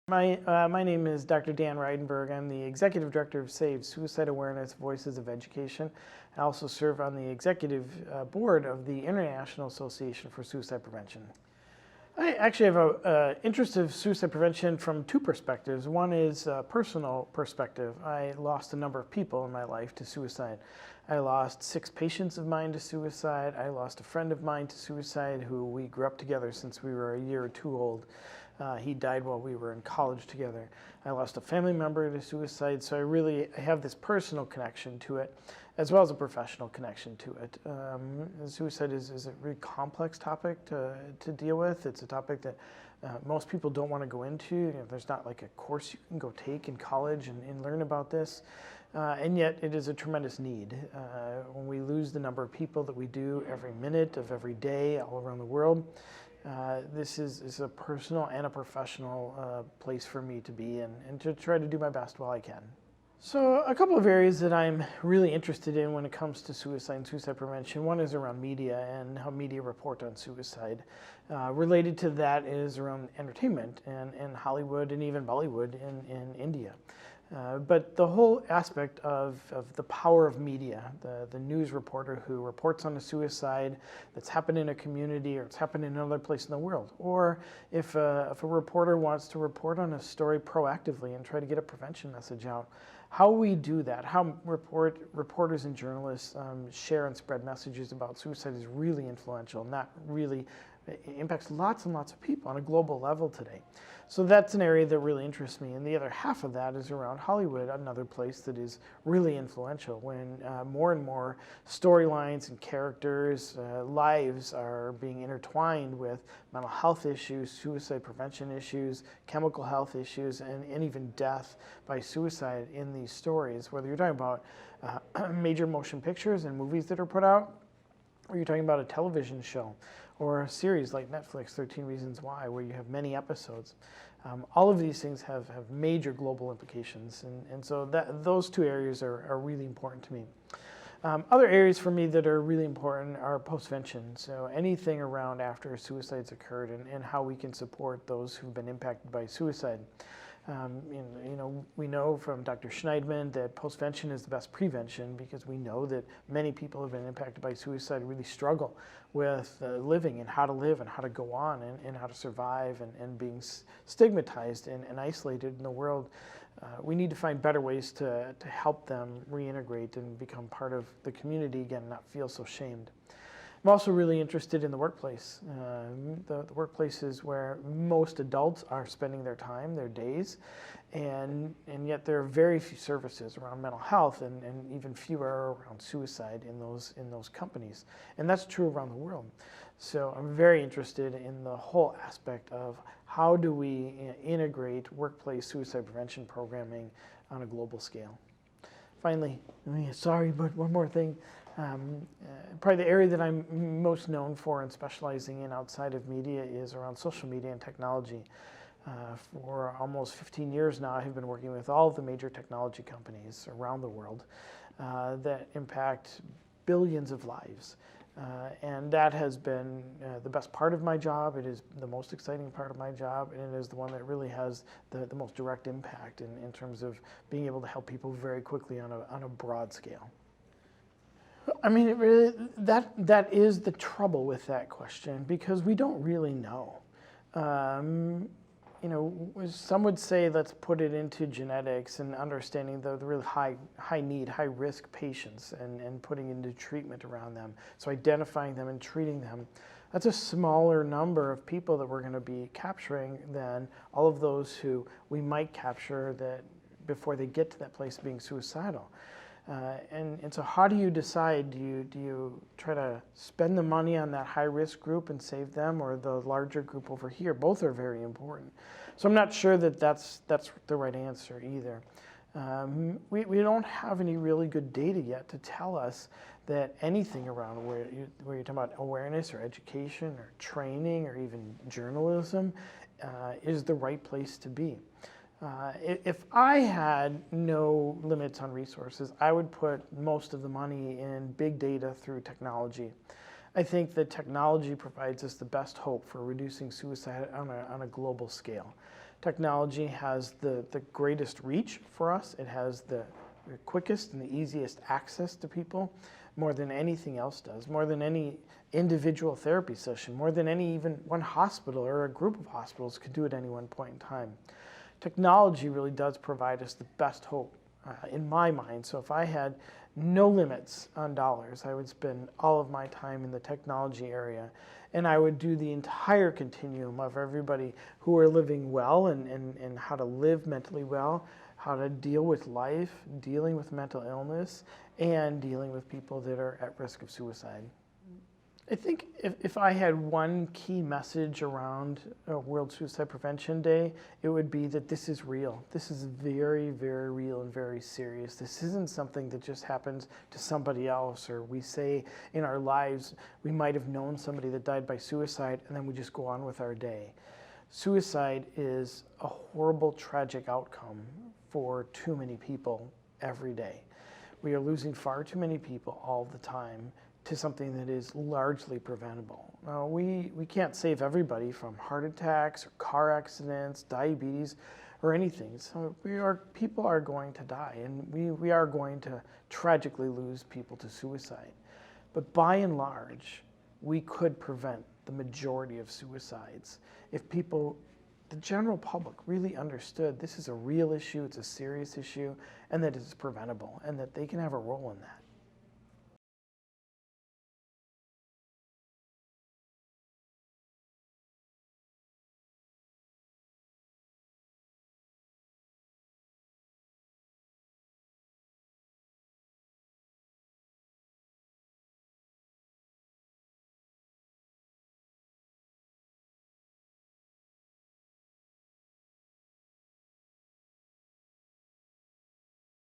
My name is Dr. Dan Reidenberg. I'm the Executive Director of SAVE, Suicide Awareness Voices of Education. I also serve on the Executive Board of the International Association for Suicide Prevention. I actually have an interest of suicide prevention from two perspectives. One is a personal perspective. I lost a number of people in my life to suicide. I lost 6 patients of mine to suicide. I lost a friend of mine to suicide who we grew up together since we were a year or two old. He died while we were in college together. I lost a family member to suicide, so I have this personal connection to it, as well as a professional connection to it. Suicide is a really complex topic to deal with. It's a topic that most people don't want to go into. There's not like a course you can go take in college and learn about this. And yet it is a tremendous need. When we lose the number of people that we do every minute of every day all around the world, this is a personal and a professional place for me to be in and to try to do my best while I can. So a couple of areas that I'm really interested in when it comes to suicide and suicide prevention. One is around media and how media report on suicide. Related to that is around entertainment and Hollywood and even Bollywood in India. But the whole aspect of the power of media, the news reporter who reports on a suicide that's happened in a community or it's happened in another place in the world, or if a reporter wants to report on a story proactively and try to get a prevention message out, how we do that, how reporters and journalists share and spread messages about suicide is really influential, and that really impacts lots and lots of people on a global level today. So that's an area that really interests me. And the other half of that is around Hollywood, another place that is really influential when more and more storylines and characters, lives are being intertwined with mental health issues, suicide prevention issues, chemical health issues, and even death by suicide in these stories, whether you're talking about major motion pictures and movies that are put out, or you're talking about a television show or a series like Netflix, 13 Reasons Why, where you have many episodes. All of these things have major global implications, and so those two areas are really important to me. Other areas for me that are really important are postvention, so anything around after a suicide's occurred and how we can support those who've been impacted by suicide. We know from Dr. Schneidman that postvention is the best prevention because we know that many people who have been impacted by suicide really struggle with living and how to live and how to go on and how to survive and being stigmatized and isolated in the world. We need to find better ways to help them reintegrate and become part of the community again, and not feel so shamed. I'm also really interested in the workplace. The workplace is where most adults are spending their time, their days, and yet there are very few services around mental health and even fewer around suicide in those companies. And that's true around the world. So I'm very interested in the whole aspect of how do we integrate workplace suicide prevention programming on a global scale. Finally, sorry, but one more thing. Probably the area that I'm most known for and specializing in outside of media is around social media and technology. For almost 15 years now, I have been working with all of the major technology companies around the world that impact billions of lives. And that has been the best part of my job. It is the most exciting part of my job, and it is the one that really has the most direct impact in terms of being able to help people very quickly on a broad scale. I mean, it really, that is the trouble with that question, because we don't really know. Some would say let's put it into genetics and understanding the really high need, high risk patients and putting into treatment around them. So identifying them and treating them. That's a smaller number of people that we're going to be capturing than all of those who we might capture that before they get to that place of being suicidal. And so how do you decide? Do you try to spend the money on that high-risk group and save them, or the larger group over here? Both are very important. So I'm not sure that that's the right answer either. We don't have any really good data yet to tell us that anything around where you're talking about awareness or education or training or even journalism is the right place to be. If I had no limits on resources, I would put most of the money in big data through technology. I think that technology provides us the best hope for reducing suicide on a global scale. Technology has the greatest reach for us. It has the quickest and the easiest access to people, more than anything else does, more than any individual therapy session, more than any even one hospital or a group of hospitals could do at any one point in time. Technology really does provide us the best hope in my mind. So if I had no limits on dollars, I would spend all of my time in the technology area, and I would do the entire continuum of everybody who are living well and how to live mentally well, how to deal with life, dealing with mental illness, and dealing with people that are at risk of suicide. I think if I had one key message around World Suicide Prevention Day, it would be that this is real. This is very, very real and very serious. This isn't something that just happens to somebody else, or we say in our lives we might have known somebody that died by suicide and then we just go on with our day. Suicide is a horrible, tragic outcome for too many people every day. We are losing far too many people all the time to something that is largely preventable. Now, we can't save everybody from heart attacks or car accidents, diabetes, or anything. So people are going to die, and we are going to tragically lose people to suicide. But by and large, we could prevent the majority of suicides if people, the general public, really understood this is a real issue, it's a serious issue, and that it's preventable, and that they can have a role in that.